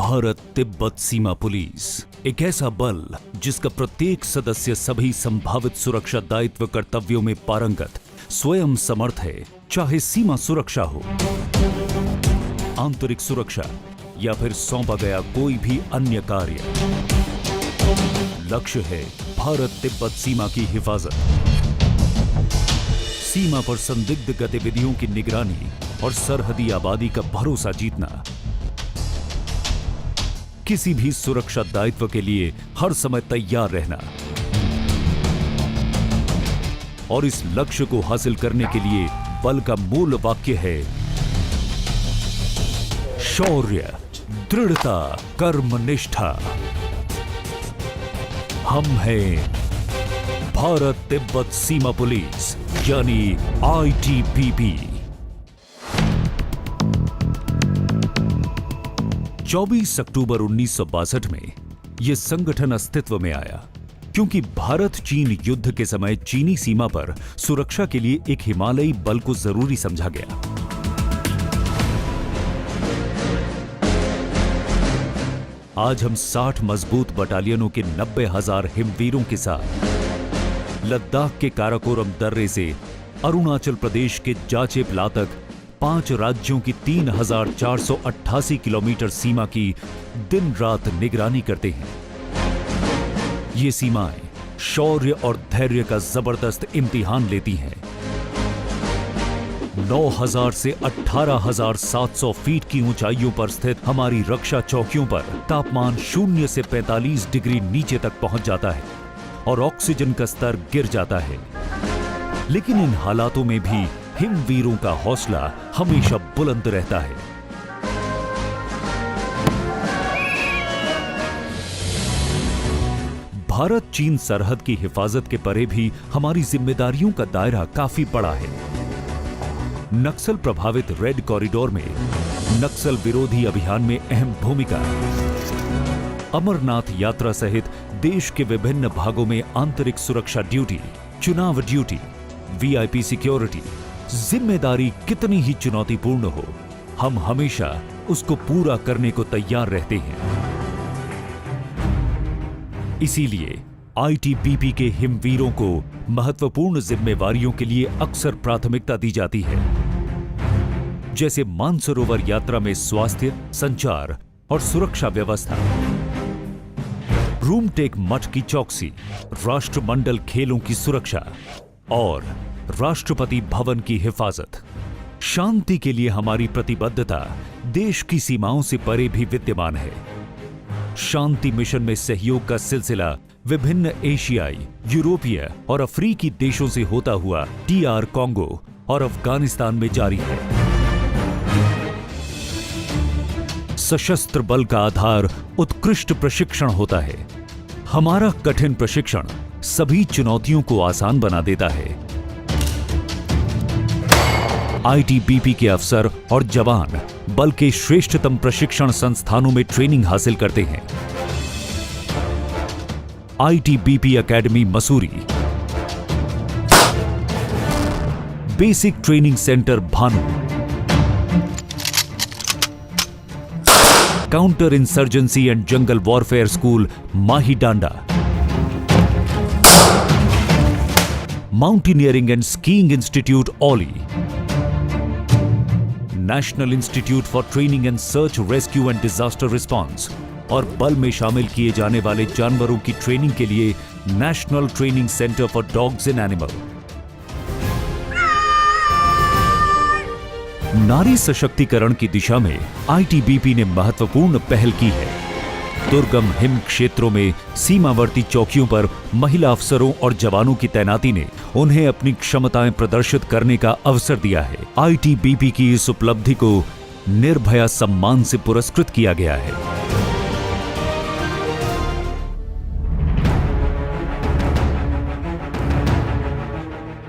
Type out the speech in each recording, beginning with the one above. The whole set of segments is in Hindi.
भारत तिब्बत सीमा पुलिस एक ऐसा बल जिसका प्रत्येक सदस्य सभी संभावित सुरक्षा दायित्व कर्तव्यों में पारंगत, स्वयं समर्थ है, चाहे सीमा सुरक्षा हो, आंतरिक सुरक्षा या फिर सौंपा गया कोई भी अन्य कार्य। लक्ष्य है भारत तिब्बत सीमा की हिफाजत, सीमा पर संदिग्ध गतिविधियों की निगरानी और सरहदी आबादी का भरोसा जीतना। किसी भी सुरक्षा दायित्व के लिए हर समय तैयार रहना और इस लक्ष्य को हासिल करने के लिए बल का मूल वाक्य है शौर्य, दृढ़ता, कर्मनिष्ठा। हम हैं भारत तिब्बत सीमा पुलिस यानी ITBP। 24 अक्टूबर 1962 में यह संगठन अस्तित्व में आया क्योंकि भारत चीन युद्ध के समय चीनी सीमा पर सुरक्षा के लिए एक हिमालयी बल को जरूरी समझा गया। आज हम 60 मजबूत बटालियनों के 90,000 हिमवीरों के साथ लद्दाख के काराकोरम दर्रे से अरुणाचल प्रदेश के जाचेपला तक 5 राज्यों की 3,488 किलोमीटर सीमा की दिन रात निगरानी करते हैं। ये सीमाएं शौर्य और धैर्य का जबरदस्त इम्तिहान लेती हैं। 9,000 से 18,700 फीट की ऊंचाइयों पर स्थित हमारी रक्षा चौकियों पर तापमान 0 से 45 डिग्री नीचे तक पहुंच जाता है और ऑक्सीजन का स्तर गिर जाता है। लेकिन इन हालातों में भी हिमवीरों का हौसला हमेशा बुलंद रहता है। भारत चीन सरहद की हिफाजत के परे भी हमारी जिम्मेदारियों का दायरा काफी बड़ा है। नक्सल प्रभावित रेड कॉरिडोर में नक्सल विरोधी अभियान में अहम भूमिका, अमरनाथ यात्रा सहित देश के विभिन्न भागों में आंतरिक सुरक्षा ड्यूटी, चुनाव ड्यूटी, VIP सिक्योरिटी। जिम्मेदारी कितनी ही चुनौतीपूर्ण हो, हम हमेशा उसको पूरा करने को तैयार रहते हैं। इसीलिए ITBP के हिमवीरों को महत्वपूर्ण जिम्मेवारियों के लिए अक्सर प्राथमिकता दी जाती है, जैसे मानसरोवर यात्रा में स्वास्थ्य, संचार और सुरक्षा व्यवस्था, रूमटेक मठ की चौकसी, राष्ट्रमंडल खेलों की सुरक्षा और राष्ट्रपति भवन की हिफाजत। शांति के लिए हमारी प्रतिबद्धता देश की सीमाओं से परे भी विद्यमान है। शांति मिशन में सहयोग का सिलसिला विभिन्न एशियाई, यूरोपीय और अफ्रीकी देशों से होता हुआ DR कांगो और अफगानिस्तान में जारी है। सशस्त्र बल का आधार उत्कृष्ट प्रशिक्षण होता है। हमारा कठिन प्रशिक्षण सभी चुनौतियों को आसान बना देता है। ITBP के अफसर और जवान बल के श्रेष्ठतम प्रशिक्षण संस्थानों में ट्रेनिंग हासिल करते हैं। ITBP academy Mussoorie, basic training centre Bhanu, counter insurgency and jungle warfare school Mahidanda, mountaineering and skiing institute Auli, national institute for training and search rescue and disaster response और बल में शामिल किए जाने वाले जानवरों की ट्रेनिंग के लिए national training centre for dogs and animal. नारी सशक्तिकरण की दिशा में ITBP ने महत्वपूर्ण पहल की है। दुर्गम हिम क्षेत्रों में सीमावर्ती चौकियों पर महिला अफसरों और जवानों की तैनाती ने उन्हें अपनी क्षमताएं प्रदर्शित करने का अवसर दिया है। ITBP की इस उपलब्धि को निर्भया सम्मान से पुरस्कृत किया गया है।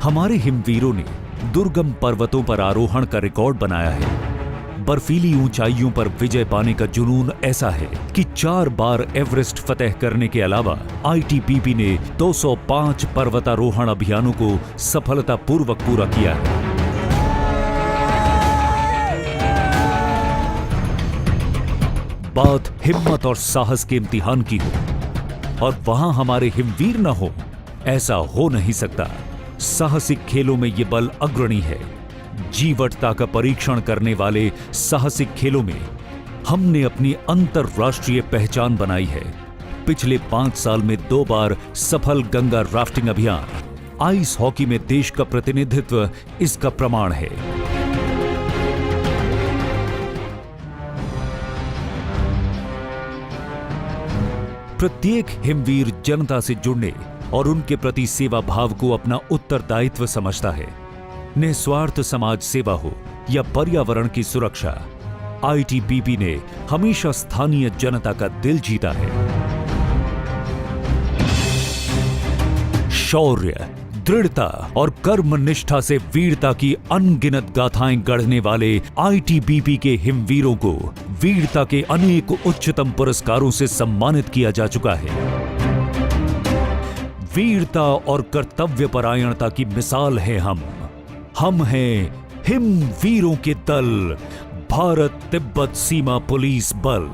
हमारे हिमवीरों ने दुर्गम पर्वतों पर आरोहण का रिकॉर्ड बनाया है। बर्फीली ऊंचाइयों पर विजय पाने का जुनून ऐसा है कि 4 बार एवरेस्ट फतेह करने के अलावा ITBP ने 205 पर्वतारोहण अभियानों को सफलतापूर्वक पूरा किया है। बात हिम्मत और साहस के इम्तिहान की हो और वहां हमारे हिमवीर न हो, ऐसा हो नहीं सकता। साहसिक खेलों में ये बल अग्रणी है। जीवटता का परीक्षण करने वाले साहसिक खेलों में हमने अपनी अंतरराष्ट्रीय पहचान बनाई है। पिछले 5 साल में 2 बार सफल गंगा राफ्टिंग अभियान, आइस हॉकी में देश का प्रतिनिधित्व इसका प्रमाण है। प्रत्येक हिमवीर जनता से जुड़ने और उनके प्रति सेवा भाव को अपना उत्तरदायित्व समझता है। निस्वार्थ समाज सेवा हो या पर्यावरण की सुरक्षा, आईटीबीपी ने हमेशा स्थानीय जनता का दिल जीता है। शौर्य, दृढ़ता और कर्मनिष्ठा से वीरता की अनगिनत गाथाएं गढ़ने वाले आईटीबीपी के हिमवीरों को वीरता के अनेक उच्चतम पुरस्कारों से सम्मानित किया जा चुका है। वीरता और कर्तव्यपरायणता की मिसाल है हम हैं हिमवीरों के दल, भारत तिब्बत सीमा पुलिस बल।